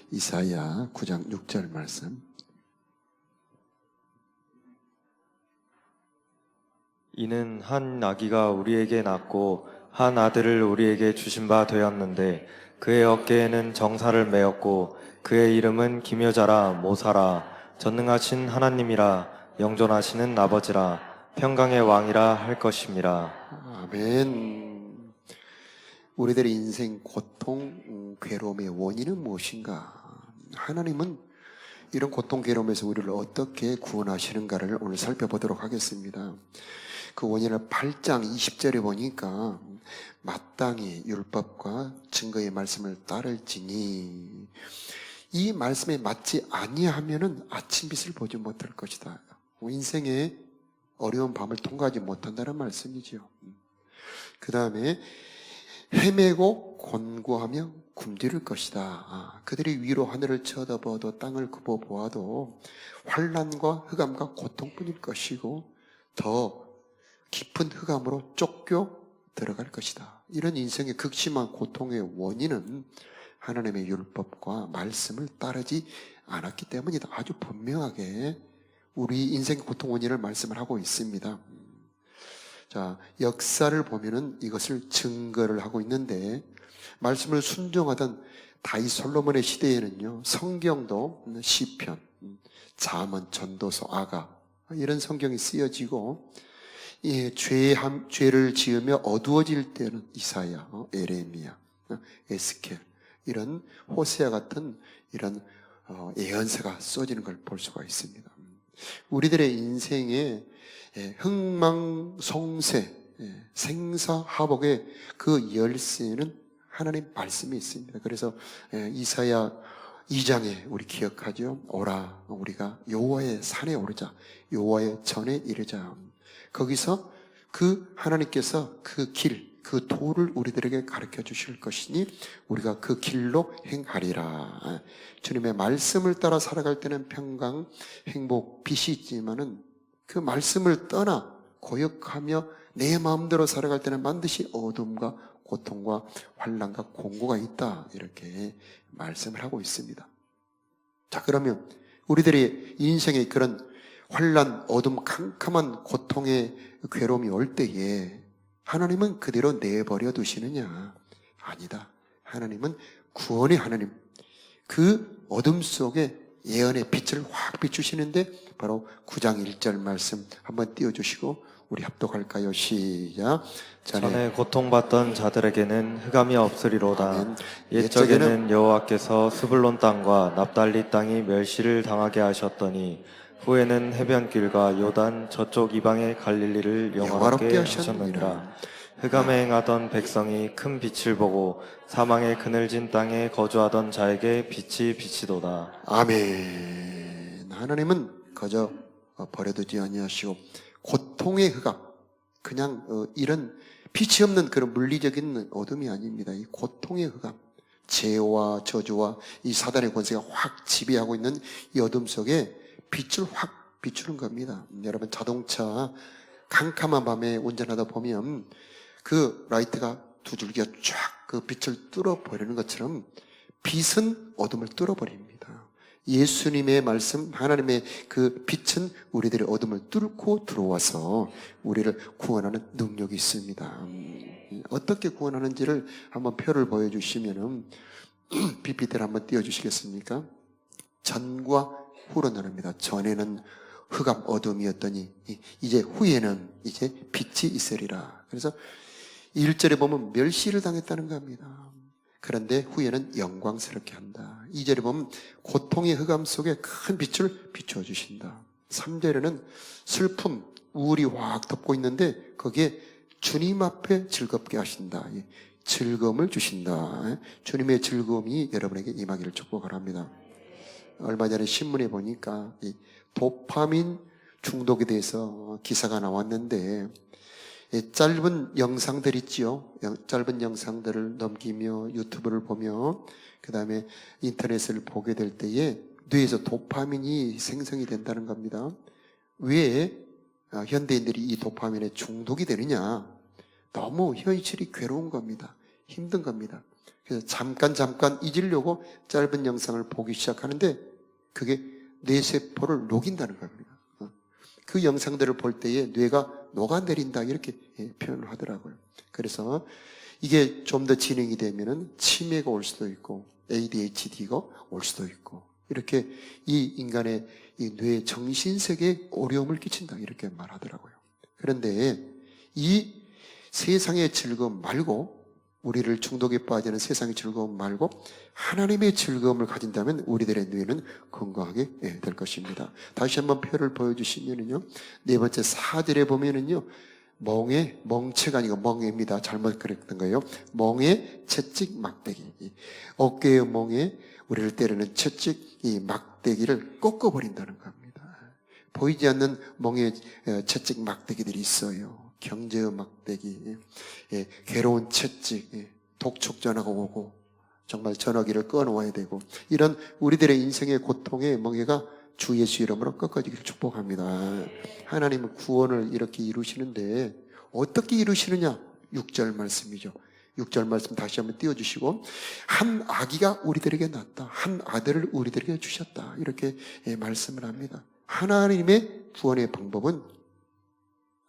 이사야 9장 6절 말씀. 이는 한 아기가 우리에게 낳고 한 아들을 우리에게 주신 바 되었는데 그의 어깨에는 정사를 메었고 그의 이름은 기묘자라 모사라 전능하신 하나님이라 영존하시는 아버지라 평강의 왕이라 할 것임이라. 아멘. 우리들의 인생 고통, 괴로움의 원인은 무엇인가? 하나님은 이런 고통, 괴로움에서 우리를 어떻게 구원하시는가를 오늘 살펴보도록 하겠습니다. 그 원인을 8장 20절에 보니까 마땅히 율법과 증거의 말씀을 따를지니 이 말씀에 맞지 아니하면은 아침빛을 보지 못할 것이다. 인생의 어려운 밤을 통과하지 못한다는 말씀이죠. 그 다음에 헤매고 곤고하며 굶주릴 것이다. 그들이 위로 하늘을 쳐다보아도 땅을 굽어보아도 환난과 흑암과 고통뿐일 것이고 더 깊은 흑암으로 쫓겨 들어갈 것이다. 이런 인생의 극심한 고통의 원인은 하나님의 율법과 말씀을 따르지 않았기 때문이다. 아주 분명하게 우리 인생의 고통 원인을 말씀을 하고 있습니다. 자, 역사를 보면은 이것을 증거를 하고 있는데 말씀을 순종하던 다윗 솔로몬의 시대에는요, 성경도 시편, 잠언, 전도서, 아가 이런 성경이 쓰여지고 죄를 지으며 어두워질 때는 이사야, 에레미야, 에스겔 이런 호세아 같은 이런 예언서가 써지는 걸 볼 수가 있습니다. 우리들의 인생에 흥망성쇠, 생사하복의 그 열쇠는 하나님 말씀이 있습니다. 그래서 이사야 2장에 우리 기억하죠. 오라 우리가 여호와의 산에 오르자, 여호와의 전에 이르자. 거기서 그 하나님께서 그 길, 그 도를 우리들에게 가르쳐 주실 것이니 우리가 그 길로 행하리라. 주님의 말씀을 따라 살아갈 때는 평강, 행복, 빛이 있지만은 그 말씀을 떠나 고역하며 내 마음대로 살아갈 때는 반드시 어둠과 고통과 환난과 공고가 있다. 이렇게 말씀을 하고 있습니다. 자, 그러면 우리들의 인생의 그런 환난, 어둠, 캄캄한 고통의 괴로움이 올 때에 하나님은 그대로 내버려 두시느냐? 아니다. 하나님은 구원의 하나님. 그 어둠 속에 예언의 빛을 확 비추시는데 바로 9장 1절 말씀 한번 띄워주시고 우리 합독할까요? 시작. 전에 고통받던 자들에게는 흑암이 없으리로다. 아멘. 옛적에는 여호와께서 스불론 땅과 납달리 땅이 멸시를 당하게 하셨더니 후에는 해변길과 요단 저쪽 이방의 갈릴리를 영화롭게 하셨느니라. 흑암에 행하던 백성이 큰 빛을 보고 사망의 그늘진 땅에 거주하던 자에게 빛이 비치도다. 아멘. 하나님은 거저 버려두지 아니하시고 고통의 흑암, 그냥 이런 빛이 없는 그런 물리적인 어둠이 아닙니다. 이 고통의 흑암, 죄와 저주와 이 사단의 권세가 확 지배하고 있는 이 어둠 속에 빛을 확 비추는 겁니다. 여러분 자동차 캄캄한 밤에 운전하다 보면 그 라이트가 두 줄기가 쫙 그 빛을 뚫어버리는 것처럼 빛은 어둠을 뚫어버립니다. 예수님의 말씀, 하나님의 그 빛은 우리들의 어둠을 뚫고 들어와서 우리를 구원하는 능력이 있습니다. 어떻게 구원하는지를 한번 표를 보여주시면은 PPT를 한번 띄워주시겠습니까? 전과 후로 나눕니다. 전에는 흑암 어둠이었더니 이제 후에는 이제 빛이 있으리라. 그래서 1절에 보면 멸시를 당했다는 겁니다. 그런데 후에는 영광스럽게 한다. 2절에 보면 고통의 흑암 속에 큰 빛을 비춰주신다. 3절에는 슬픔, 우울이 확 덮고 있는데 거기에 주님 앞에 즐겁게 하신다. 즐거움을 주신다. 주님의 즐거움이 여러분에게 임하기를 축복합니다. 얼마 전에 신문에 보니까 이 도파민 중독에 대해서 기사가 나왔는데 짧은 영상들 있지요. 짧은 영상들을 넘기며 유튜브를 보며 그 다음에 인터넷을 보게 될 때에 뇌에서 도파민이 생성이 된다는 겁니다. 왜 현대인들이 이 도파민에 중독이 되느냐? 너무 현실이 괴로운 겁니다. 힘든 겁니다. 그래서 잠깐 잊으려고 짧은 영상을 보기 시작하는데 그게 뇌세포를 녹인다는 겁니다. 그 영상들을 볼 때에 뇌가 녹아내린다 이렇게 표현을 하더라고요. 그래서 이게 좀 더 진행이 되면은 치매가 올 수도 있고 ADHD가 올 수도 있고 이렇게 이 인간의 이 뇌 정신세계에 어려움을 끼친다 이렇게 말하더라고요. 그런데 이 세상의 즐거움 말고 우리를 중독에 빠지는 세상의 즐거움 말고 하나님의 즐거움을 가진다면 우리들의 뇌는 건강하게 될 것입니다. 다시 한번 표를 보여주시면은요, 네 번째 4절에 보면은요, 멍체가 아니고 멍에입니다. 잘못 그랬던 거예요. 멍에 채찍 막대기. 어깨의 멍에 우리를 때리는 채찍 이 막대기를 꺾어버린다는 겁니다. 보이지 않는 멍에 채찍 막대기들이 있어요. 경제의 막대기, 괴로운 채찍, 독촉 전화가 오고 정말 전화기를 꺼놓아야 되고 이런 우리들의 인생의 고통의 멍에가 주 예수 이름으로 꺾어지기를 축복합니다. 하나님은 구원을 이렇게 이루시는데 어떻게 이루시느냐? 6절 말씀이죠. 6절 말씀 다시 한번 띄워주시고 한 아기가 우리들에게 낳았다. 한 아들을 우리들에게 주셨다. 이렇게 말씀을 합니다. 하나님의 구원의 방법은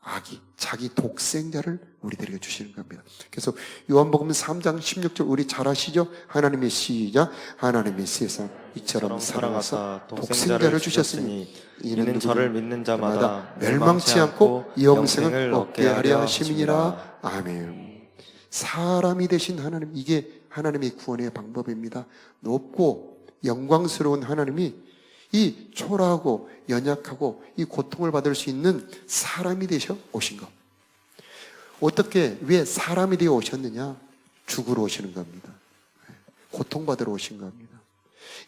아기, 자기 독생자를 우리들에게 주시는 겁니다. 그래서 요한복음 3장 16절 우리 잘 아시죠? 하나님의 시작, 하나님의 세상 이처럼 사랑하사 독생자를 주셨으니 이는 저를 믿는 자마다 멸망치 않고 영생을 얻게 하려 하심이니라. 아멘. 사람이 되신 하나님, 이게 하나님의 구원의 방법입니다. 높고 영광스러운 하나님이 이 초라하고 연약하고 이 고통을 받을 수 있는 사람이 되셔 오신 것. 어떻게, 왜 사람이 되어 오셨느냐? 죽으러 오시는 겁니다. 고통받으러 오신 겁니다.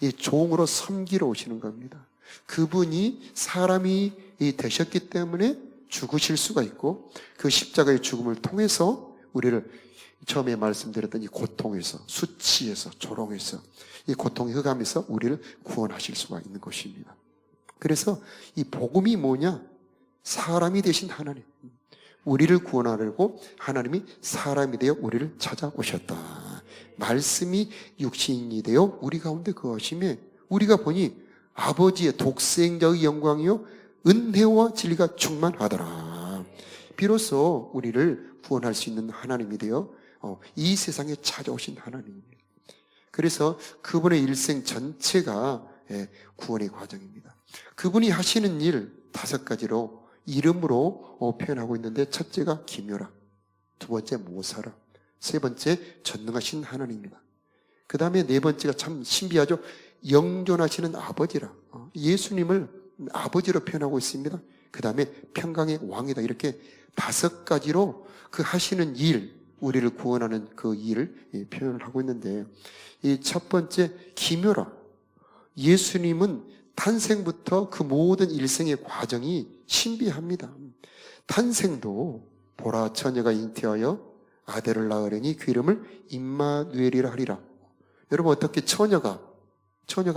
이 종으로 섬기러 오시는 겁니다. 그분이 사람이 되셨기 때문에 죽으실 수가 있고 그 십자가의 죽음을 통해서 우리를 처음에 말씀드렸던 이 고통에서, 수치에서, 조롱에서, 이 고통의 흑암에서 우리를 구원하실 수가 있는 것입니다. 그래서 이 복음이 뭐냐? 사람이 되신 하나님. 우리를 구원하려고 하나님이 사람이 되어 우리를 찾아오셨다. 말씀이 육신이 되어 우리 가운데 거하심에 우리가 보니 아버지의 독생자의 영광이요 은혜와 진리가 충만하더라. 비로소 우리를 구원할 수 있는 하나님이 되어 이 세상에 찾아오신 하나님입니다. 그래서 그분의 일생 전체가 구원의 과정입니다. 그분이 하시는 일 5가지로 이름으로 표현하고 있는데 첫째가 기묘라, 두 번째 모사라, 세 번째 전능하신 하나님입니다. 그 다음에 네 번째가 참 신비하죠. 영존하시는 아버지라, 예수님을 아버지로 표현하고 있습니다. 그 다음에 평강의 왕이다. 이렇게 5가지로 그 하시는 일, 우리를 구원하는 그 일을 표현을 하고 있는데 이 첫 번째 기묘라, 예수님은 탄생부터 그 모든 일생의 과정이 신비합니다. 탄생도 보라 처녀가 잉태하여 아들을 낳으려니 그 이름을 임마누엘이라 하리라. 여러분 어떻게 처녀가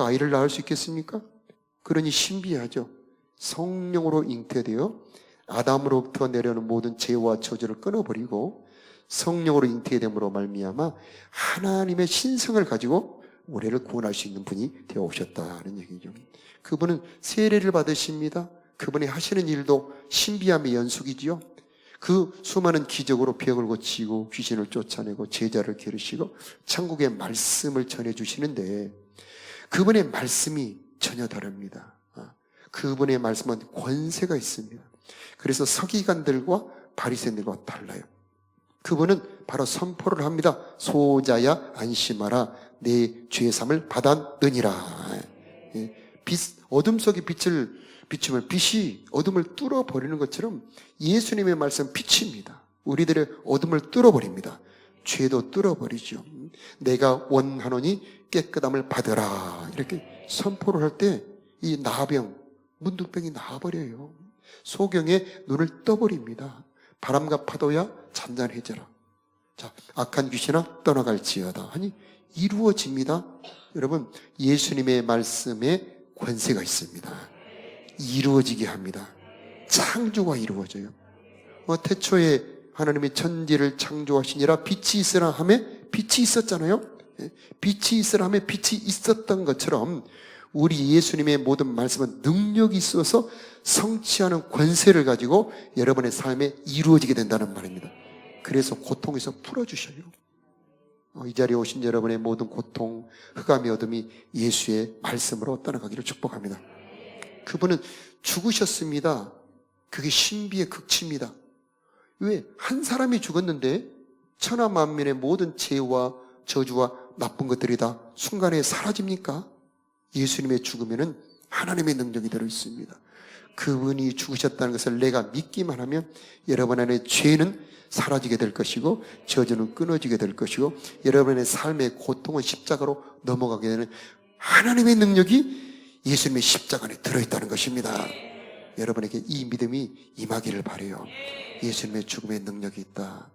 아이를 낳을 수 있겠습니까? 그러니 신비하죠. 성령으로 잉태되어 아담으로부터 내려오는 모든 죄와 저주를 끊어버리고 성령으로 잉태됨으로 말미암아 하나님의 신성을 가지고 우리를 구원할 수 있는 분이 되어 오셨다는 얘기죠. 그분은 세례를 받으십니다. 그분이 하시는 일도 신비함의 연속이지요. 그 수많은 기적으로 병을 고치고 귀신을 쫓아내고 제자를 기르시고 천국의 말씀을 전해주시는데 그분의 말씀이 전혀 다릅니다. 그분의 말씀은 권세가 있습니다. 그래서 서기관들과 바리새인들과 달라요. 그분은 바로 선포를 합니다. 소자야 안심하라, 내 죄삼을 받았느니라. 어둠 속에 빛을 비추면 빛이 어둠을 뚫어버리는 것처럼 예수님의 말씀 빛입니다. 우리들의 어둠을 뚫어버립니다. 죄도 뚫어버리죠. 내가 원하노니 깨끗함을 받으라. 이렇게 선포를 할 때 이 나병, 문둥병이 나아버려요. 소경의 눈을 떠버립니다. 바람과 파도야 잔잔해져라. 자, 악한 귀신아 떠나갈지어다 하니 이루어집니다. 여러분, 예수님의 말씀에 권세가 있습니다. 이루어지게 합니다. 창조가 이루어져요. 태초에 하나님이 천지를 창조하시니라 빛이 있으라 하매 빛이 있었잖아요. 빛이 있으라 하면 빛이 있었던 것처럼 우리 예수님의 모든 말씀은 능력이 있어서 성취하는 권세를 가지고 여러분의 삶에 이루어지게 된다는 말입니다. 그래서 고통에서 풀어주셔요. 이 자리에 오신 여러분의 모든 고통, 흑암의 어둠이 예수의 말씀으로 떠나가기를 축복합니다. 그분은 죽으셨습니다. 그게 신비의 극치입니다. 왜? 한 사람이 죽었는데 천하 만민의 모든 죄와 저주와 나쁜 것들이 다 순간에 사라집니까? 예수님의 죽으면은 하나님의 능력이 들어있습니다. 그분이 죽으셨다는 것을 내가 믿기만 하면 여러분 안에 죄는 사라지게 될 것이고 저주는 끊어지게 될 것이고 여러분의 삶의 고통은 십자가로 넘어가게 되는 하나님의 능력이 예수님의 십자가 안에 들어있다는 것입니다. 여러분에게 이 믿음이 임하기를 바라요. 예수님의 죽음의 능력이 있다.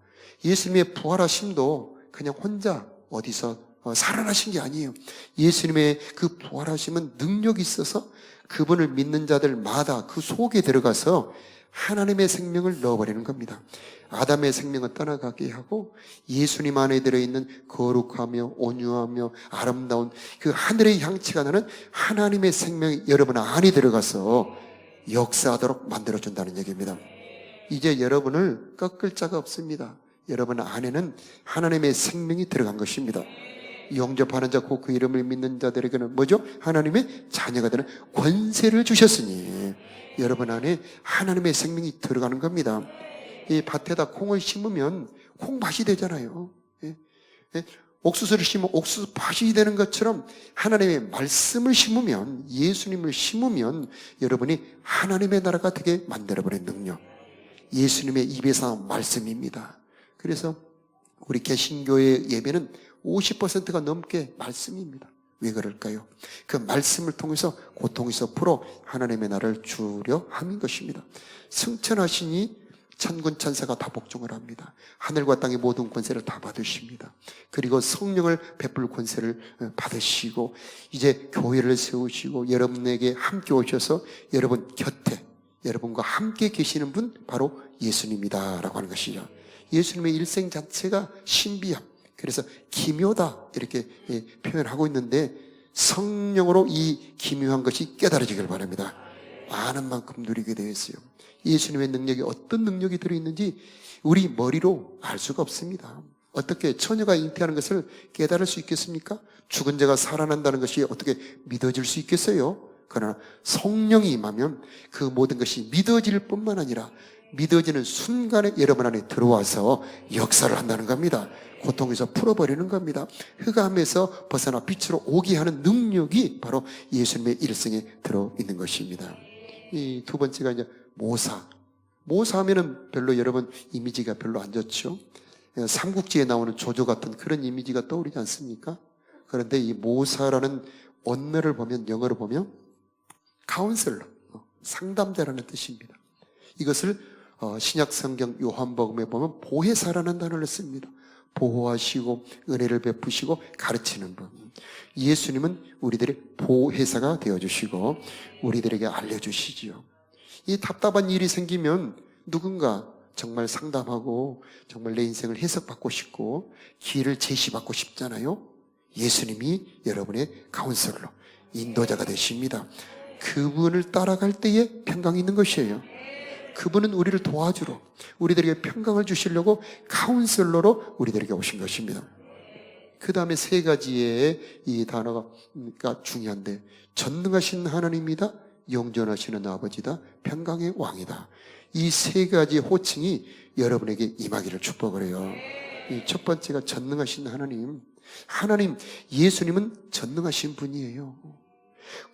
예수님의 부활하심도 그냥 혼자 어디서 살아나신 게 아니에요. 예수님의 그 부활하심은 능력이 있어서 그분을 믿는 자들마다 그 속에 들어가서 하나님의 생명을 넣어버리는 겁니다. 아담의 생명은 떠나가게 하고 예수님 안에 들어있는 거룩하며 온유하며 아름다운 그 하늘의 향취가 나는 하나님의 생명이 여러분 안에 들어가서 역사하도록 만들어준다는 얘기입니다. 이제 여러분을 꺾을 자가 없습니다. 여러분 안에는 하나님의 생명이 들어간 것입니다. 영접하는 자, 곧 그 이름을 믿는 자들에게는 뭐죠? 하나님의 자녀가 되는 권세를 주셨으니 여러분 안에 하나님의 생명이 들어가는 겁니다. 이 밭에다 콩을 심으면 콩밭이 되잖아요. 옥수수를 심으면 옥수수밭이 되는 것처럼 하나님의 말씀을 심으면, 예수님을 심으면 여러분이 하나님의 나라가 되게 만들어버린 능력, 예수님의 입에서 나온 말씀입니다. 그래서 우리 개신교의 예배는 50%가 넘게 말씀입니다. 왜 그럴까요? 그 말씀을 통해서 고통에서 풀어 하나님의 나라를 주려 함인 것입니다. 승천하시니 천군 천사가 다 복종을 합니다. 하늘과 땅의 모든 권세를 다 받으십니다. 그리고 성령을 베풀 권세를 받으시고 이제 교회를 세우시고 여러분에게 함께 오셔서 여러분 곁에 여러분과 함께 계시는 분 바로 예수님이다 라고 하는 것이죠. 예수님의 일생 자체가 신비함, 그래서 기묘다 이렇게 표현하고 있는데 성령으로 이 기묘한 것이 깨달아지길 바랍니다. 아는 만큼 누리게 되어 있어요. 예수님의 능력이 어떤 능력이 들어있는지 우리 머리로 알 수가 없습니다. 어떻게 처녀가 잉태하는 것을 깨달을 수 있겠습니까? 죽은 자가 살아난다는 것이 어떻게 믿어질 수 있겠어요? 그러나 성령이 임하면 그 모든 것이 믿어질 뿐만 아니라 믿어지는 순간에 여러분 안에 들어와서 역사를 한다는 겁니다. 고통에서 풀어버리는 겁니다. 흑암에서 벗어나 빛으로 오게 하는 능력이 바로 예수님의 일생에 들어있는 것입니다. 이 두 번째가 이제 모사하면은 별로 여러분 이미지가 별로 안 좋죠. 삼국지에 나오는 조조 같은 그런 이미지가 떠오르지 않습니까? 그런데 이 모사라는 언어를 보면, 영어로 보면 카운슬러, 상담자라는 뜻입니다. 이것을 신약 성경 요한복음에 보면 보혜사라는 단어를 씁니다. 보호하시고 은혜를 베푸시고 가르치는 분. 예수님은 우리들의 보혜사가 되어주시고 우리들에게 알려주시지요. 이 답답한 일이 생기면 누군가 정말 상담하고 정말 내 인생을 해석받고 싶고 길을 제시받고 싶잖아요. 예수님이 여러분의 카운슬러, 인도자가 되십니다. 그분을 따라갈 때에 평강이 있는 것이에요. 그분은 우리를 도와주러, 우리들에게 평강을 주시려고 카운슬러로 우리들에게 오신 것입니다. 그 다음에 세 가지의 이 단어가 중요한데, 전능하신 하나님이다, 영존하시는 아버지다, 평강의 왕이다. 이 세 가지의 호칭이 여러분에게 임하기를 축복을 해요. 이 첫 번째가 전능하신 하나님. 하나님, 예수님은 전능하신 분이에요.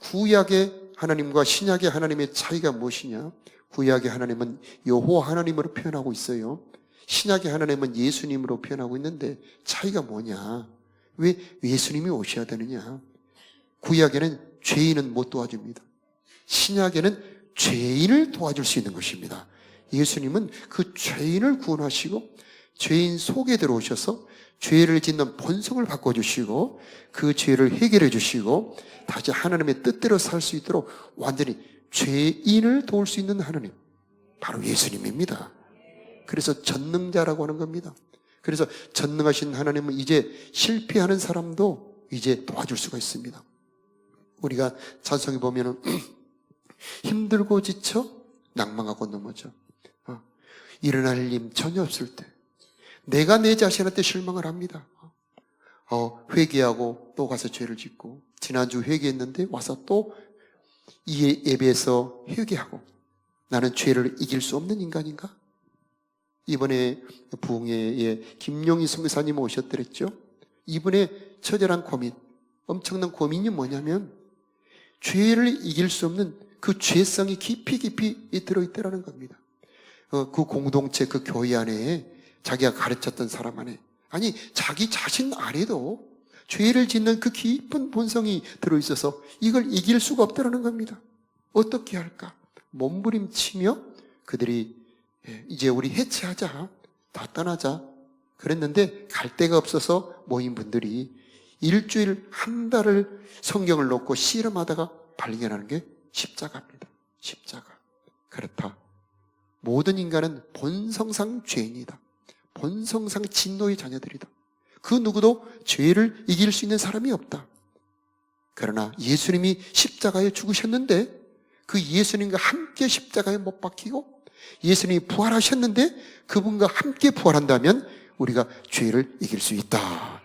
구약의 하나님과 신약의 하나님의 차이가 무엇이냐? 구약의 하나님은 여호와 하나님으로 표현하고 있어요. 신약의 하나님은 예수님으로 표현하고 있는데 차이가 뭐냐? 왜 예수님이 오셔야 되느냐? 구약에는 죄인은 못 도와줍니다. 신약에는 죄인을 도와줄 수 있는 것입니다. 예수님은 그 죄인을 구원하시고 죄인 속에 들어오셔서 죄를 짓는 본성을 바꿔주시고 그 죄를 해결해 주시고 다시 하나님의 뜻대로 살 수 있도록 완전히 죄인을 도울 수 있는 하나님, 바로 예수님입니다. 그래서 전능자라고 하는 겁니다. 그래서 전능하신 하나님은 이제 실패하는 사람도 이제 도와줄 수가 있습니다. 우리가 찬송에 보면은 힘들고 지쳐 낭망하고 넘어져. 일어날 힘 전혀 없을 때 내가 내 자신한테 실망을 합니다. 회개하고 또 가서 죄를 짓고, 지난주 회개했는데 와서 또 이 예배에서 회개하고, 나는 죄를 이길 수 없는 인간인가? 이번에 부흥회에 김용희 선교사님 오셨더랬죠. 이분의 처절한 고민, 엄청난 고민이 뭐냐면 죄를 이길 수 없는 그 죄성이 깊이 들어있다는 겁니다. 그 공동체, 그 교회 안에, 자기가 가르쳤던 사람 안에, 아니 자기 자신 안에도 죄를 짓는 그 깊은 본성이 들어있어서 이걸 이길 수가 없다는 겁니다. 어떻게 할까? 몸부림치며 그들이 이제 우리 해체하자, 다 떠나자 그랬는데 갈 데가 없어서 모인 분들이 일주일, 한 달을 성경을 놓고 씨름하다가 발견하는 게 십자가입니다. 십자가. 그렇다. 모든 인간은 본성상 죄인이다. 본성상 진노의 자녀들이다. 그 누구도 죄를 이길 수 있는 사람이 없다. 그러나 예수님이 십자가에 죽으셨는데 그 예수님과 함께 십자가에 못 박히고 예수님이 부활하셨는데 그분과 함께 부활한다면 우리가 죄를 이길 수 있다.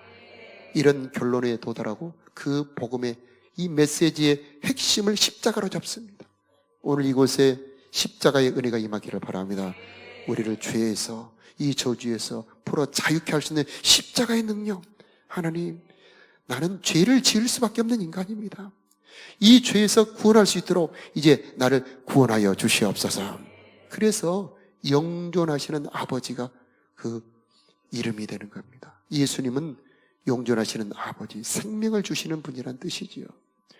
이런 결론에 도달하고 그 복음의 이 메시지의 핵심을 십자가로 잡습니다. 오늘 이곳에 십자가의 은혜가 임하기를 바랍니다. 우리를 죄에서, 이 저주에서 풀어 자유케 할 수 있는 십자가의 능력. 하나님, 나는 죄를 지을 수밖에 없는 인간입니다. 이 죄에서 구원할 수 있도록 이제 나를 구원하여 주시옵소서. 그래서 영존하시는 아버지가 그 이름이 되는 겁니다. 예수님은 영존하시는 아버지, 생명을 주시는 분이란 뜻이지요.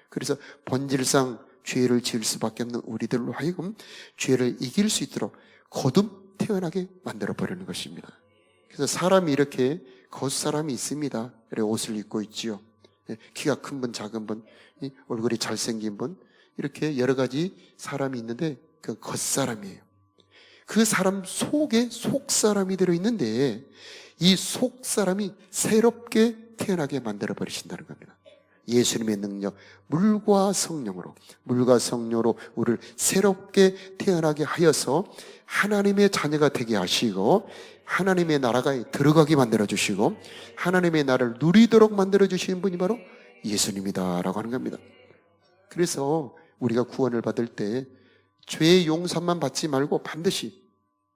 그래서 본질상 죄를 지을 수밖에 없는 우리들로 하여금 죄를 이길 수 있도록 거듭 태어나게 만들어버리는 것입니다. 그래서 사람이 이렇게 겉사람이 있습니다. 그래 옷을 입고 있지요. 키가 큰 분, 작은 분, 얼굴이 잘생긴 분, 이렇게 여러 가지 사람이 있는데 그 겉사람이에요. 그 사람 속에 속사람이 들어있는데 이 속사람이 새롭게 태어나게 만들어버리신다는 겁니다. 예수님의 능력, 물과 성령으로 우리를 새롭게 태어나게 하여서 하나님의 자녀가 되게 하시고 하나님의 나라가 들어가게 만들어주시고 하나님의 나라를 누리도록 만들어주시는 분이 바로 예수님이다라고 하는 겁니다. 그래서 우리가 구원을 받을 때 죄의 용서만 받지 말고 반드시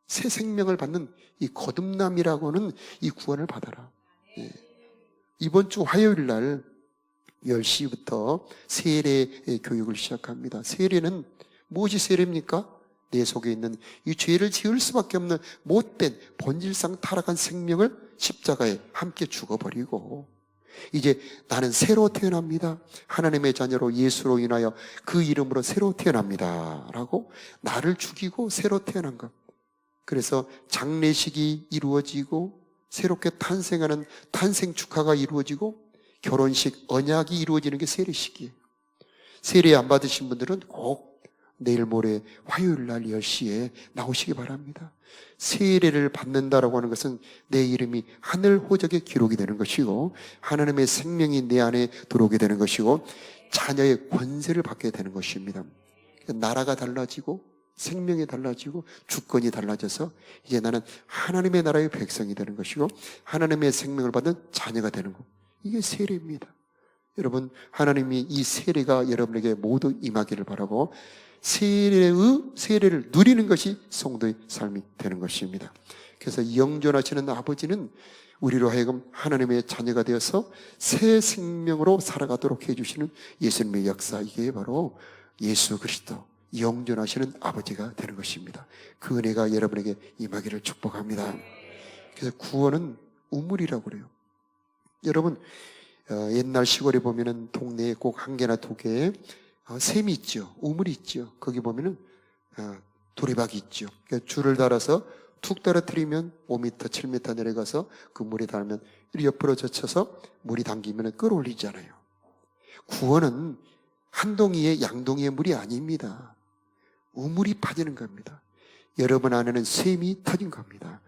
새 생명을 받는 이 거듭남이라고 하는 이 구원을 받아라. 이번 주 화요일 날 10시부터 세례 교육을 시작합니다. 세례는 무엇이 세례입니까? 내 속에 있는 이 죄를 지을 수밖에 없는 못된 본질상 타락한 생명을 십자가에 함께 죽어버리고 이제 나는 새로 태어납니다. 하나님의 자녀로 예수로 인하여 그 이름으로 새로 태어납니다. 라고 나를 죽이고 새로 태어난 것. 그래서 장례식이 이루어지고 새롭게 탄생하는 탄생 축하가 이루어지고 결혼식, 언약이 이루어지는 게 세례식이에요. 세례 안 받으신 분들은 꼭 내일 모레 화요일 날 10시에 나오시기 바랍니다. 세례를 받는다라고 하는 것은 내 이름이 하늘 호적에 기록이 되는 것이고 하나님의 생명이 내 안에 들어오게 되는 것이고 자녀의 권세를 받게 되는 것입니다. 나라가 달라지고 생명이 달라지고 주권이 달라져서 이제 나는 하나님의 나라의 백성이 되는 것이고 하나님의 생명을 받는 자녀가 되는 것. 이게 세례입니다. 여러분, 하나님이 이 세례가 여러분에게 모두 임하기를 바라고 세례를 누리는 것이 성도의 삶이 되는 것입니다. 그래서 영존하시는 아버지는 우리로 하여금 하나님의 자녀가 되어서 새 생명으로 살아가도록 해주시는 예수님의 역사, 이게 바로 예수 그리스도 영존하시는 아버지가 되는 것입니다. 그 은혜가 여러분에게 임하기를 축복합니다. 그래서 구원은 우물이라고 그래요. 여러분, 옛날 시골에 보면은 동네에 꼭 한 개나 두 개의 샘이 있죠. 우물이 있죠. 거기 보면은 두레박이 있죠. 그러니까 줄을 달아서 툭 떨어뜨리면 5m, 7m 내려가서 그 물에 닿으면 옆으로 젖혀서 물이 담기면 끌어올리잖아요. 구원은 한 동이의 양동이의 물이 아닙니다. 우물이 빠지는 겁니다. 여러분 안에는 샘이 터진 겁니다.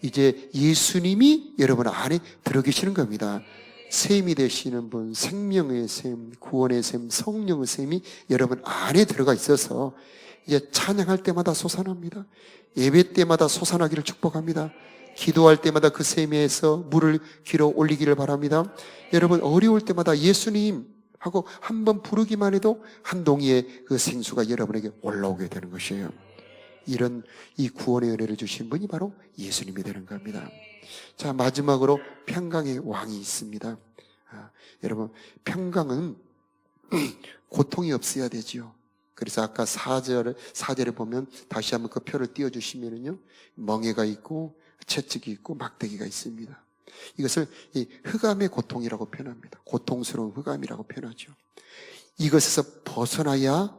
이제 예수님이 여러분 안에 들어 계시는 겁니다. 샘이 되시는 분, 생명의 샘, 구원의 샘, 성령의 샘이 여러분 안에 들어가 있어서 이제 찬양할 때마다 솟아납니다. 예배 때마다 솟아나기를 축복합니다. 기도할 때마다 그 샘에서 물을 길어 올리기를 바랍니다. 여러분 어려울 때마다 예수님 하고 한번 부르기만 해도 한 동이의 그 생수가 여러분에게 올라오게 되는 것이에요. 이런 이 구원의 은혜를 주신 분이 바로 예수님이 되는 겁니다. 자, 마지막으로 평강의 왕이 있습니다. 여러분 평강은 고통이 없어야 되지요. 그래서 아까 4절에 보면 다시 한번 그 표를 띄워주시면은요, 멍에가 있고 채찍이 있고 막대기가 있습니다. 이것을 이 흑암의 고통이라고 표현합니다. 고통스러운 흑암이라고 표현하죠. 이것에서 벗어나야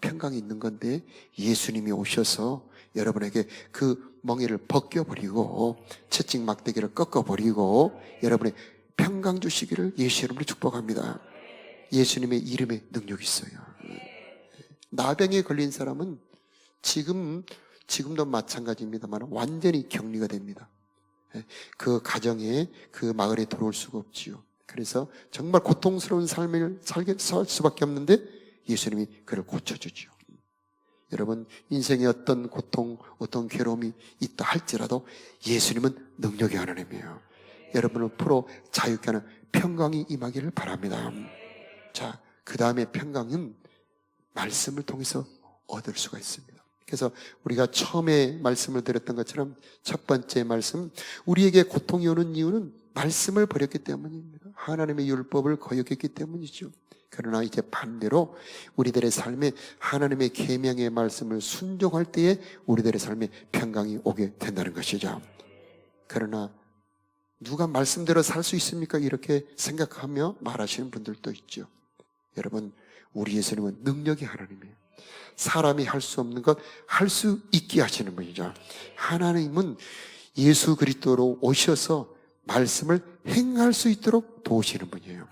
평강이 있는 건데, 예수님이 오셔서 여러분에게 그 멍에를 벗겨버리고 채찍 막대기를 꺾어버리고 여러분의 평강 주시기를 예수 이름으로 축복합니다. 예수님의 이름에 능력이 있어요. 나병에 걸린 사람은 지금도 마찬가지입니다만 완전히 격리가 됩니다. 그 가정에, 그 마을에 들어올 수가 없지요. 그래서 정말 고통스러운 삶을 살 수밖에 없는데 예수님이 그를 고쳐주죠. 여러분 인생에 어떤 고통, 어떤 괴로움이 있다 할지라도 예수님은 능력의 하나님이에요. 여러분을 풀어 자유케 하는 평강이 임하기를 바랍니다. 자, 그 다음에 평강은 말씀을 통해서 얻을 수가 있습니다. 그래서 우리가 처음에 말씀을 드렸던 것처럼 첫 번째 말씀, 우리에게 고통이 오는 이유는 말씀을 버렸기 때문입니다. 하나님의 율법을 거역했기 때문이죠. 그러나 이제 반대로 우리들의 삶에 하나님의 계명의 말씀을 순종할 때에 우리들의 삶에 평강이 오게 된다는 것이죠. 그러나 누가 말씀대로 살 수 있습니까? 이렇게 생각하며 말하시는 분들도 있죠. 여러분, 우리 예수님은 능력의 하나님이에요. 사람이 할 수 없는 것 할 수 있게 하시는 분이죠. 하나님은 예수 그리스도로 오셔서 말씀을 행할 수 있도록 도우시는 분이에요.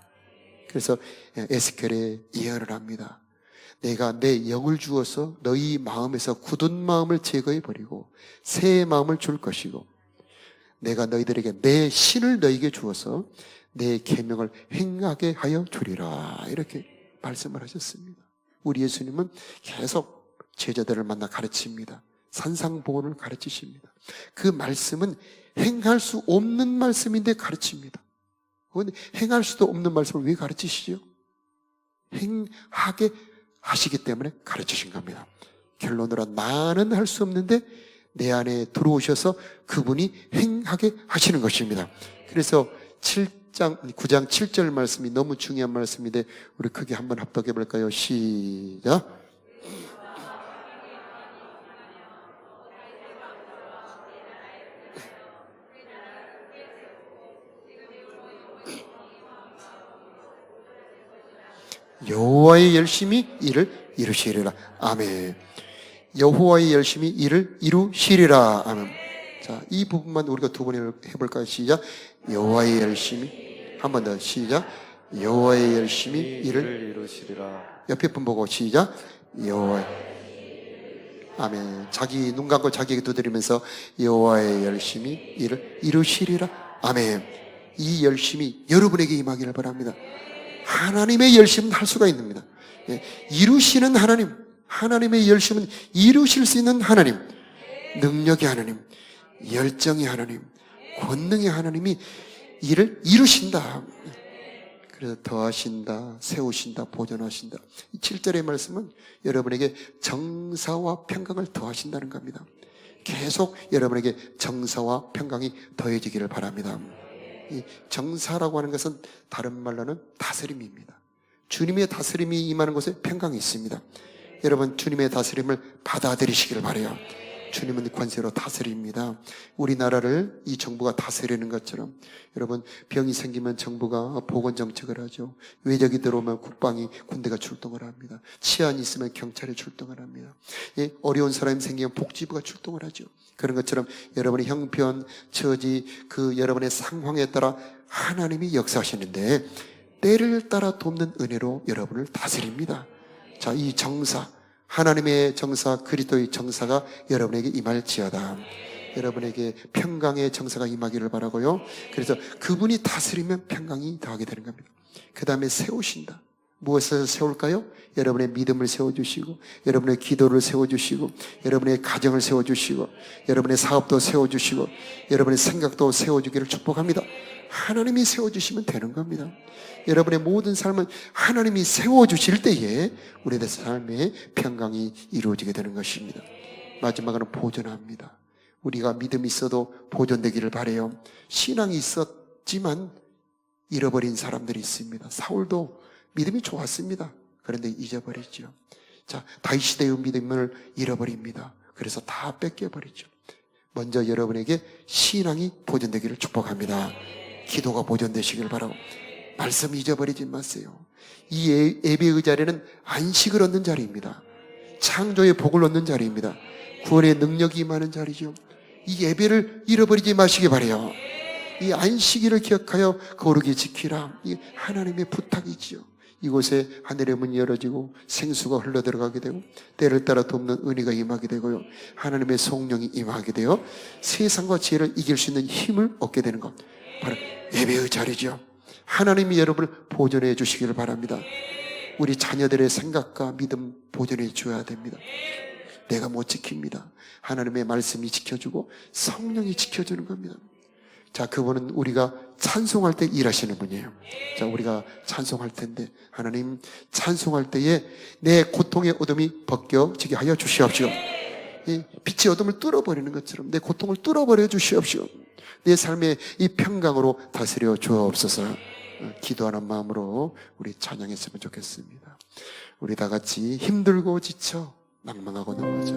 그래서 에스겔에 예언을 합니다. 내가 내 영을 주어서 너희 마음에서 굳은 마음을 제거해 버리고 새 마음을 줄 것이고, 내가 너희들에게 내 신을 너희에게 주어서 내 계명을 행하게 하여 주리라, 이렇게 말씀을 하셨습니다. 우리 예수님은 계속 제자들을 만나 가르칩니다. 산상보훈을 가르치십니다. 그 말씀은 행할 수 없는 말씀인데 가르칩니다. 행할 수도 없는 말씀을 왜 가르치시죠? 행하게 하시기 때문에 가르치신 겁니다. 결론으로 나는 할 수 없는데 내 안에 들어오셔서 그분이 행하게 하시는 것입니다. 그래서 9장 7절 말씀이 너무 중요한 말씀인데 우리 크게 한번 합독해 볼까요? 시작. 여호와의 열심히 일을 이루시리라. 아멘. 여호와의 열심히 일을 이루시리라. 아멘. 자, 이 부분만 우리가 두 번 해볼까요? 시작. 여호와의 열심히. 한 번 더 시작. 여호와의 열심히 일을 이루시리라. 옆에 분 보고 시작. 여호와의. 아멘. 자기 눈 감고 자기에게 두드리면서 여호와의 열심히 일을 이루시리라. 아멘. 이 열심이 여러분에게 임하기를 바랍니다. 하나님의 열심은 할 수가 있습니다. 이루시는 하나님, 하나님의 열심은 이루실 수 있는 하나님, 능력의 하나님, 열정의 하나님, 권능의 하나님이 일을 이루신다. 그래서 더하신다, 세우신다, 보존하신다. 7절의 말씀은 여러분에게 정사와 평강을 더하신다는 겁니다. 계속 여러분에게 정사와 평강이 더해지기를 바랍니다. 이 정사라고 하는 것은 다른 말로는 다스림입니다. 주님의 다스림이 임하는 곳에 평강이 있습니다. 여러분, 주님의 다스림을 받아들이시기를 바라요. 주님은 권세로 다스립니다. 우리나라를 이 정부가 다스리는 것처럼 여러분, 병이 생기면 정부가 보건정책을 하죠. 외적이 들어오면 국방이, 군대가 출동을 합니다. 치안이 있으면 경찰이 출동을 합니다. 어려운 사람이 생기면 복지부가 출동을 하죠. 그런 것처럼 여러분의 형편, 처지, 그 여러분의 상황에 따라 하나님이 역사하시는데 때를 따라 돕는 은혜로 여러분을 다스립니다. 자, 이 정사, 하나님의 정사, 그리스도의 정사가 여러분에게 임할지어다. 여러분에게 평강의 정사가 임하기를 바라고요. 그래서 그분이 다스리면 평강이 더하게 되는 겁니다. 그 다음에 세우신다. 무엇을 세울까요? 여러분의 믿음을 세워주시고, 여러분의 기도를 세워주시고, 여러분의 가정을 세워주시고, 여러분의 사업도 세워주시고, 여러분의 생각도 세워주기를 축복합니다. 하나님이 세워주시면 되는 겁니다. 여러분의 모든 삶은 하나님이 세워주실 때에 우리의 삶에 평강이 이루어지게 되는 것입니다. 마지막으로 보존합니다. 우리가 믿음이 있어도 보존되기를 바라요. 신앙이 있었지만 잃어버린 사람들이 있습니다. 사울도 믿음이 좋았습니다. 그런데 잊어버리죠. 자, 다윗 시대의 믿음을 잃어버립니다. 그래서 다 뺏겨버리죠. 먼저 여러분에게 신앙이 보존되기를 축복합니다. 기도가 보존되시길 바라고, 말씀 잊어버리지 마세요. 이 예배의 자리는 안식을 얻는 자리입니다. 창조의 복을 얻는 자리입니다. 구원의 능력이 임하는 자리죠. 이 예배를 잃어버리지 마시기 바라요. 이 안식일을 기억하여 거룩히 지키라. 이 하나님의 부탁이지요. 이곳에 하늘의 문이 열어지고 생수가 흘러들어가게 되고 때를 따라 돕는 은혜가 임하게 되고요. 하나님의 성령이 임하게 되어 세상과 지혜를 이길 수 있는 힘을 얻게 되는 것, 바로 예배의 자리죠. 하나님이 여러분을 보존해 주시기를 바랍니다. 우리 자녀들의 생각과 믿음 보존해 줘야 됩니다. 내가 못 지킵니다. 하나님의 말씀이 지켜주고 성령이 지켜주는 겁니다. 자, 그분은 우리가 찬송할 때 일하시는 분이에요. 자, 우리가 찬송할 텐데, 하나님 찬송할 때에 내 고통의 어둠이 벗겨지게 하여 주시옵시오. 이 빛의 어둠을 뚫어버리는 것처럼 내 고통을 뚫어버려 주시옵시오. 내 삶의 이 평강으로 다스려 주옵소서. 기도하는 마음으로 우리 찬양했으면 좋겠습니다. 우리 다 같이 힘들고 지쳐 낭망하고 넘어져.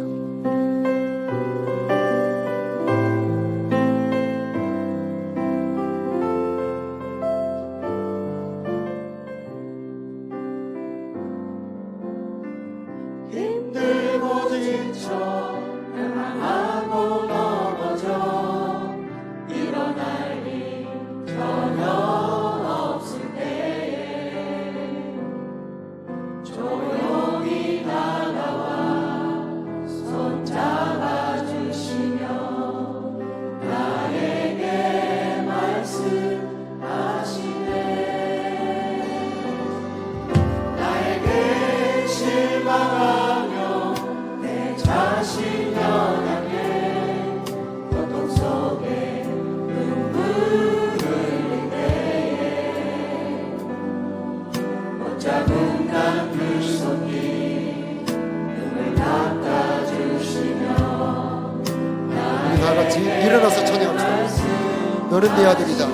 일어나서 찬양합시다. 너는 내 아들이다.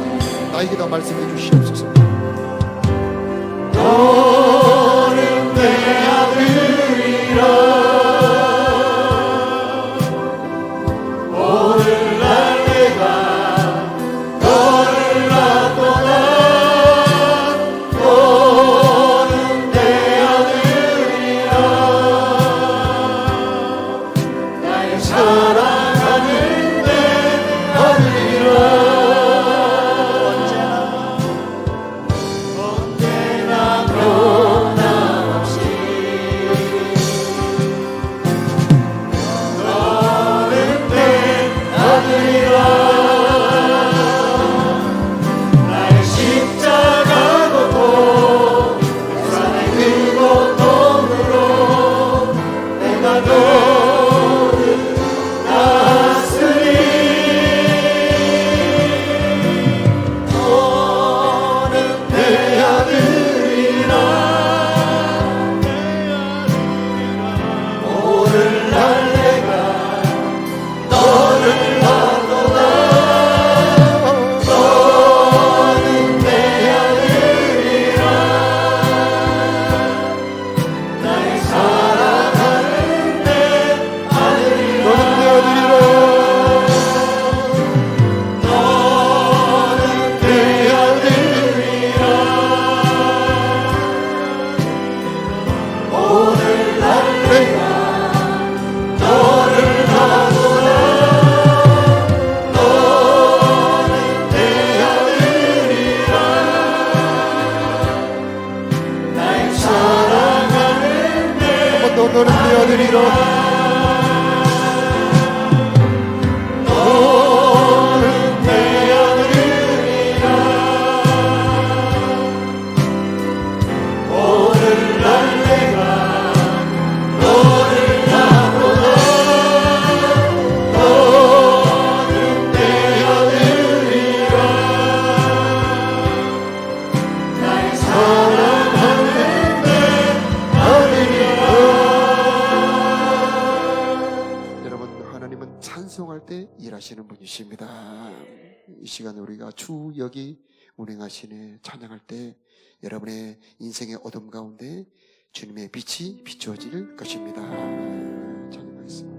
나에게 더 말씀해 주시옵소서. 너는 내 아들이라. 오늘날 내가 너를 낳았도다. 너는 내 아들이라. 나의 사랑하는 언제나 변함없이 너는 내 아들이라. 나의 십자가 고통 세상의 그 고통으로 내가 너를 낳았으니 너는 내 아들이라. 때 일하시는 분이십니다. 이 시간에 우리가 주 여기 운행하시네 찬양할 때 여러분의 인생의 어둠 가운데 주님의 빛이 비추어질 것입니다. 찬양하겠습니다.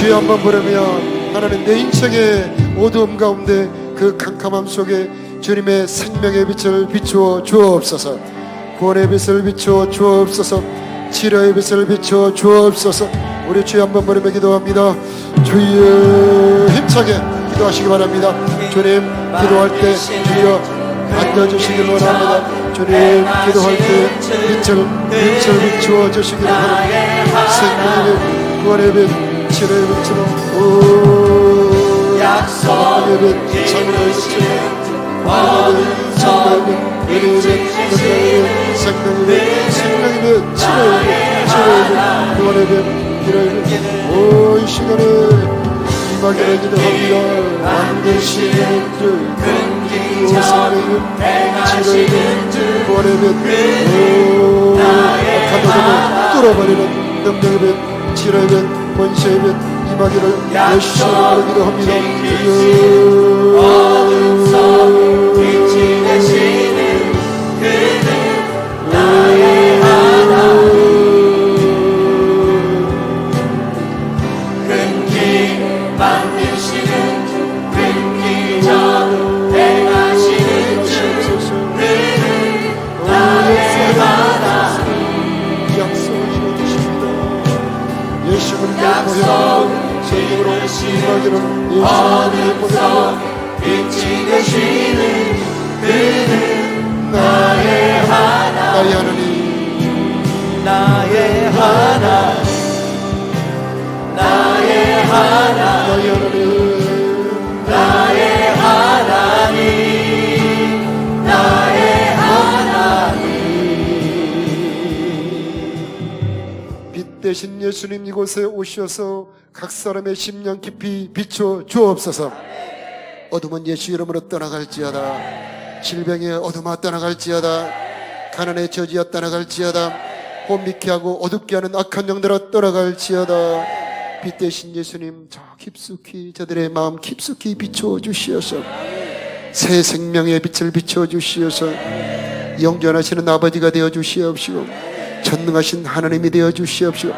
주여 한번 부르면 하나님 내 인생의 어두움 가운데 그 캄캄함 속에 주님의 생명의 빛을 비추어 주옵소서. 구원의 빛을 비추어 주옵소서. 치료의 빛을 비추어 주옵소서. 우리 주여 한번 부르며 기도합니다. 주여 힘차게 기도하시기 바랍니다. 주님 기도할 때 주여 앉아주시길 원합니다. 주님 기도할 때 빛을 비추어 주시기를 바랍니다. 생명의 빛, 구원의 빛, 치료의 빛으로 생명의 빛, 생명의 빛, 생명의 빛, 치료의 빛, 구원의 빛, 이 시간에 임하기를 기도합니다. 만드시는 주 오시는 행하시는 주 부활의 빛 악한 어둠을 뚫어버리는 능력의 빛 지뢰의 빛 권세의 빛 임하기를 예수님으로 기도합니다. 어둠 속 빛이 되시는 그는 나의 하나님 큰 길 만드시는 주 큰 기적 행하시는 주 그는 나의 하나님 약속을 주십니다. 예수님을 약속 생명으로 임하기를 어둠 예수님을 속 빛이 되시는 그는 나의 하나님 나의 하나님 나의 하나님 나의 하나님 나의 하나님 나의 하나님 나의 하나님 빛 대신 예수님 이곳에 오셔서 각 사람의 심령 깊이 비춰 주옵소서. 어둠은 예수 이름으로 떠나갈지어다. 질병의 어둠아 떠나갈지어다. 가난의 저지와 떠나갈지어다. 혼미케 하고 어둡게 하는 악한 영들아 떠나갈지어다. 빛 대신 예수님 저 깊숙이 저들의 마음 깊숙이 비춰 주시어서 새 생명의 빛을 비춰 주시어서 영존하시는 아버지가 되어 주시옵시고 전능하신 하나님이 되어 주시옵시고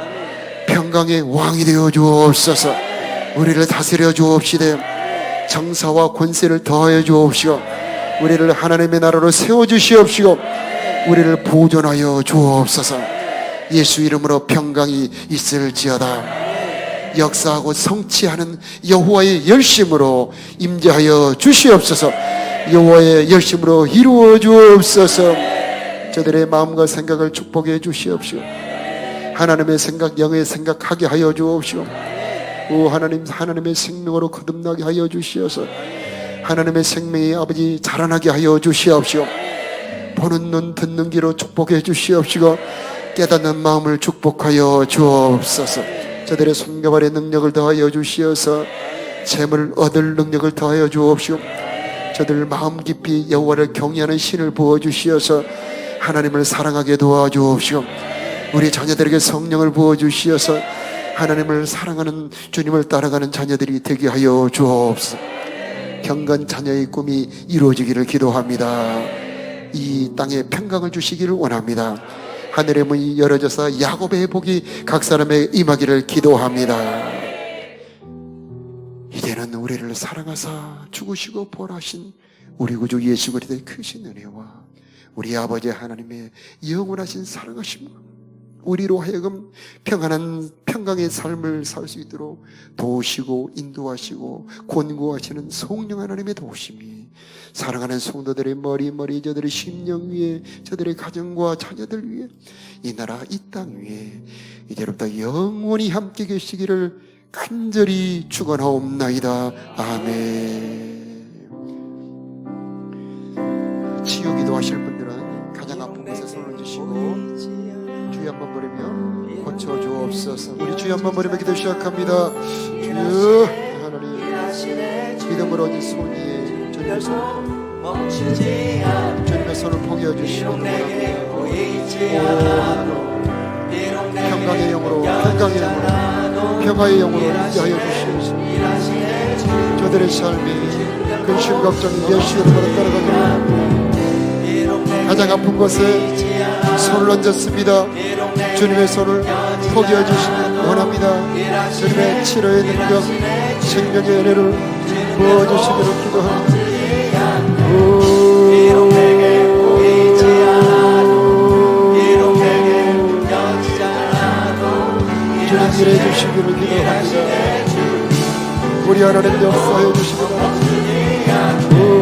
평강의 왕이 되어 주옵소서. 우리를 다스려 주옵시되 정사와 권세를 더하여 주옵시고 우리를 하나님의 나라로 세워 주시옵시고 우리를 보존하여 주옵소서. 예수 이름으로 평강이 있을지어다. 역사하고 성취하는 여호와의 열심으로 임재하여 주시옵소서. 여호와의 열심으로 이루어 주옵소서. 저들의 마음과 생각을 축복해 주시옵시고 하나님의 생각 영의 생각하게 하여 주옵시고 오 하나님 하나님의 생명으로 거듭나게 하여 주시어서 하나님의 생명이 아버지 자라나게 하여 주시옵시고 보는 눈 듣는 귀로 축복해 주시옵시고 깨닫는 마음을 축복하여 주옵소서. 저들의 손가발의 능력을 더하여 주시어서 재물 얻을 능력을 더하여 주옵시고 저들 마음 깊이 여호와를 경외하는 신을 부어 주시어서 하나님을 사랑하게 도와주옵시고 우리 자녀들에게 성령을 부어 주시어서 하나님을 사랑하는 주님을 따라가는 자녀들이 되게 하여 주옵소서. 경건 자녀의 꿈이 이루어지기를 기도합니다. 이 땅에 평강을 주시기를 원합니다. 하늘의 문이 열어져서 야곱의 복이 각 사람에게 임하기를 기도합니다. 이제는 우리를 사랑하사 죽으시고 부활하신 우리 구주 예수 그리스도의 크신 은혜와 우리 아버지 하나님의 영원하신 사랑하심과 우리로 하여금 평안한 평강의 삶을 살 수 있도록 도우시고 인도하시고 권고하시는 성령 하나님의 도우심이 사랑하는 성도들의 머리 저들의 심령 위에 저들의 가정과 자녀들 위에 이 나라 이 땅 위에 이제부터 영원히 함께 계시기를 간절히 축원하옵나이다. 아멘. 치유기도 하실 분들은 가장 아픈 곳에 손을 드시고 주여 한번 부르며 고쳐 주옵소서. 우리 주여 한번 부르며 기도 시작합니다. 주여 하나님 믿음으로 얻은 손 위에 주님의 손을 포기해 주시기 원합니다. 평강의 영으로 평화의 영으로 인도하여 주시옵소서. 저들의 삶이 근심 걱정이 예수 이름으로 따라가기를 가장 아픈 곳에 손을 얹었습니다. 주님의 손을 포기해 주시기 원합니다. 주님의 치료의 능력 생명의 은혜를 부어주시기를 기도합니다. 주님 일해 주시기를 기도합니다. 우리 하나님 역사해 주시기 바랍니다.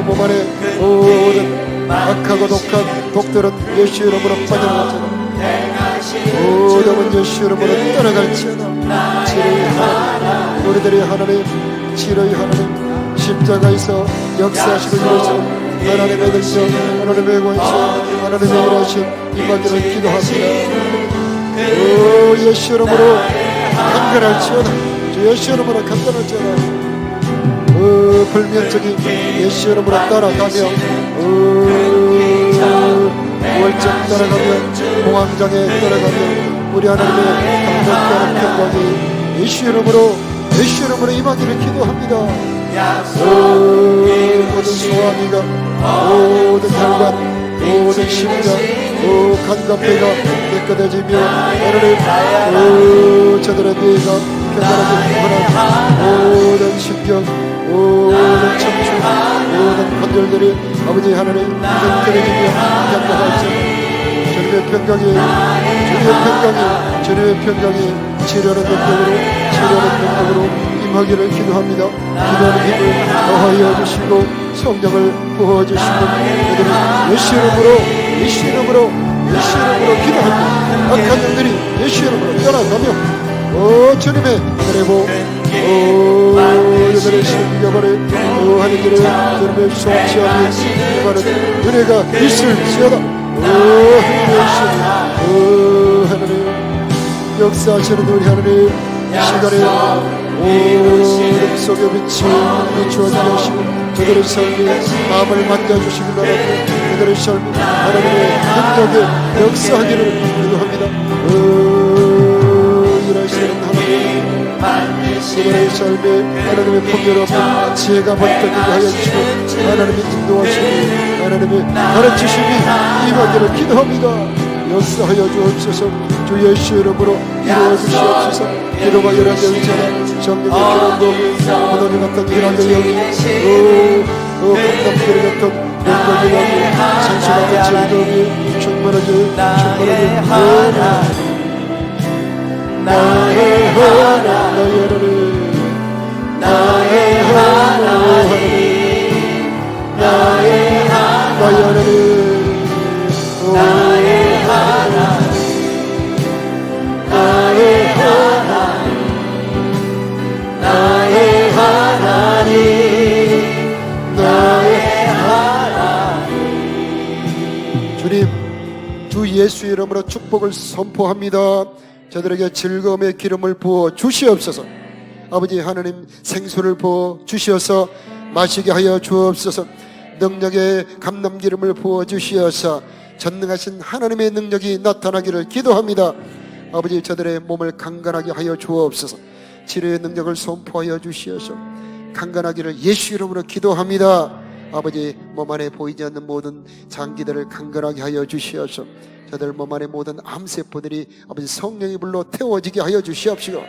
몸 안에 모든 악하고 독한 독들은 예수 이름으로 빠져나가자. 모든 예수 이름으로 떠나갈지어다. 치료의 하나님, 우리들의 하나님, 치료의 하나님, 십자가에서 역사하시고 이루시는 하나님의 능력, 하나님의 권세, 하나님의 일하심 임하기를 기도합니다. 오 예수 이름으로 간단할지어다. 주 예수 이름으로 간단할지어다. 불면적인 예수 이름으로 따라가며 월정 따라가며 공황장에 따라가며 우리 하나님의 강력한 평강이 예수 이름으로 임하기를 기도합니다. 모든 소화기가 모든 혈관 모든 심장 간담배가 깨끗해지며 하나님 저들의 뇌가 편안하게 편안하게 모든 신경 모든 척추 모든 관절들이 아버지 하나님 깨끗해지며 평강할지 주님의 평강이 치료하는 능력으로 임하기를 기도합니다. 기도하는 힘을 더하여 주시고 성령을 부어주시고 그들이 예수 이름으로 기도합니다. 악한 영들이 예수 이름으로 떠나가며 주님의 은혜보 여들의 신경을 하나님의 주님의 성취하는 이만한 은혜가 있을지어다. 하나님 역사하시는 우리 하나님 시간에 모든 속에 비추어지게 하시고 그들의 삶에 마음을 만져주시길 바라고 그들의 삶에 하나님의 능력에 역사하기를 기도합니다. 일하시는 하나님 그들의 삶에 하나님의 풍요롭은 지혜가 번뜩이게 하여 주시고 하나님의 인도하심이 하나님의 가르치심이 임하기를 기도합니다. 역사하여 주옵소서. 주 예수 이름으로 이루어 주시옵소서. 기도가 열하게 의자라 성령의 기름도 호돈이 같은 일하게 여기 강남길을 같은 영광의 여기 산수 같은 즐거움이 충만하게 나의 하나님 주님, 주 예수 이름으로 축복을 선포합니다. 저들에게 즐거움의 기름을 부어 주시옵소서. 아버지 하나님 생수를 부어 주시어서 마시게 하여 주옵소서. 능력의 감람기름을 부어 주시어서 전능하신 하나님의 능력이 나타나기를 기도합니다. 아버지 저들의 몸을 강건하게 하여 주옵소서. 치료의 능력을 선포하여 주시어서 강건하기를 예수 이름으로 기도합니다. 아버지 몸 안에 보이지 않는 모든 장기들을 강건하게 하여 주시어서 저들 몸 안에 모든 암세포들이 아버지 성령의 불로 태워지게 하여 주시옵시고